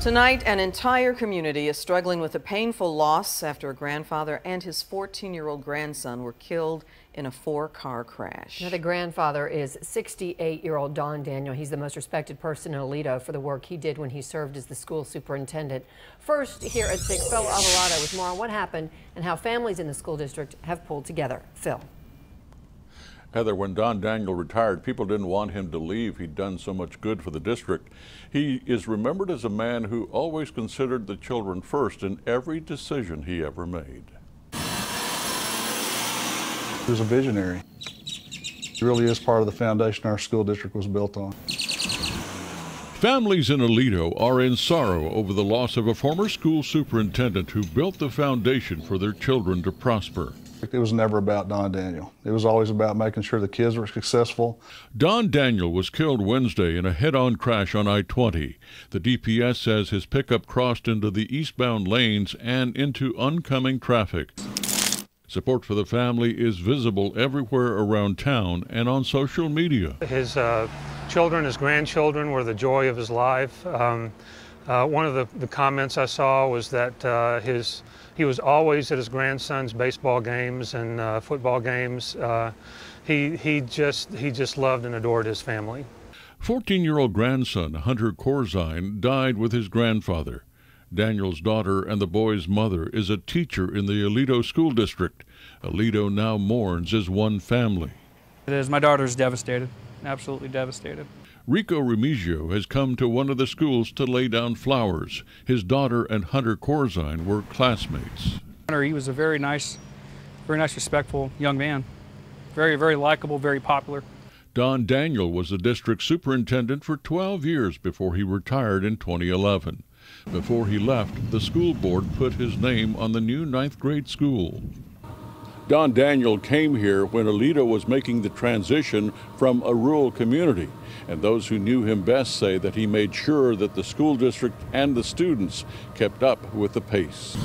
Tonight, an entire community is struggling with a painful loss after a grandfather and his 14-year-old grandson were killed in a 4-car crash. Now, the grandfather is 68-year-old Don Daniel. He's the most respected person in Aledo for the work he did when he served as the school superintendent. First, here at 6, Phil Alvarado with more on what happened and how families in the school district have pulled together. Phil. Heather, when Don Daniel retired, people didn't want him to leave. He'd done so much good for the district. He is remembered as a man who always considered the children first in every decision he ever made. He was a visionary. He really is part of the foundation our school district was built on. Families in Aledo are in sorrow over the loss of a former school superintendent who built the foundation for their children to prosper. It was never about Don Daniel. It was always about making sure the kids were successful. Don Daniel was killed Wednesday in a head-on crash on I-20. The DPS says his pickup crossed into the eastbound lanes and into oncoming traffic. Support for the family is visible everywhere around town and on social media. His children, his grandchildren were the joy of his life. One of the comments I saw was that he was always at his grandson's baseball games and football games. He just loved and adored his family. 14-year-old grandson Hunter Corzine died with his grandfather. Daniel's daughter and the boy's mother is a teacher in the Aledo School District. Aledo now mourns as one family. It is. My daughter's devastated, absolutely devastated. Rico Remigio has come to one of the schools to lay down flowers. His daughter and Hunter Corzine were classmates. Hunter, he was a very nice, respectful young man. Very, very likable, very popular. Don Daniel was the district superintendent for 12 years before he retired in 2011. Before he left, the school board put his name on the new 9th grade school. Don Daniel came here when Aledo was making the transition from a rural community, and those who knew him best say that he made sure that the school district and the students kept up with the pace.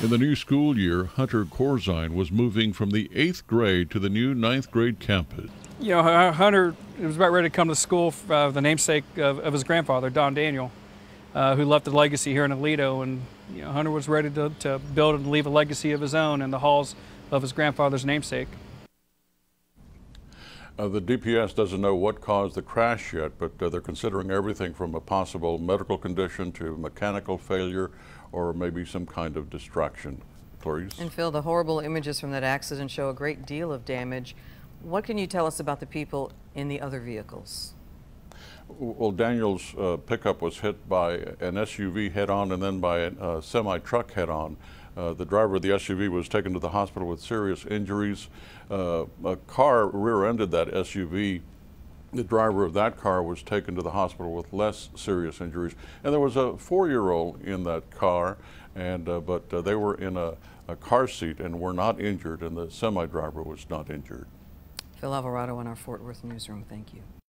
In the new school year, Hunter Corzine was moving from the 8th grade to the new 9th grade campus. You know, Hunter was about ready to come to school for the namesake of his grandfather, Don Daniel, who left a legacy here in Aledo, and you know, Hunter was ready to build and leave a legacy of his own in the halls of his grandfather's namesake. The DPS doesn't know what caused the crash yet, but they're considering everything from a possible medical condition to mechanical failure or maybe some kind of distraction. Clarice? And Phil, the horrible images from that accident show a great deal of damage. What can you tell us about the people in the other vehicles? Well, Daniel's pickup was hit by an SUV head-on and then by a semi-truck head-on. The driver of the SUV was taken to the hospital with serious injuries. A car rear-ended that SUV. The driver of that car was taken to the hospital with less serious injuries. And there was a 4-year-old in that car, and but they were in a car seat and were not injured, and the semi-driver was not injured. Phil Alvarado in our Fort Worth newsroom, thank you.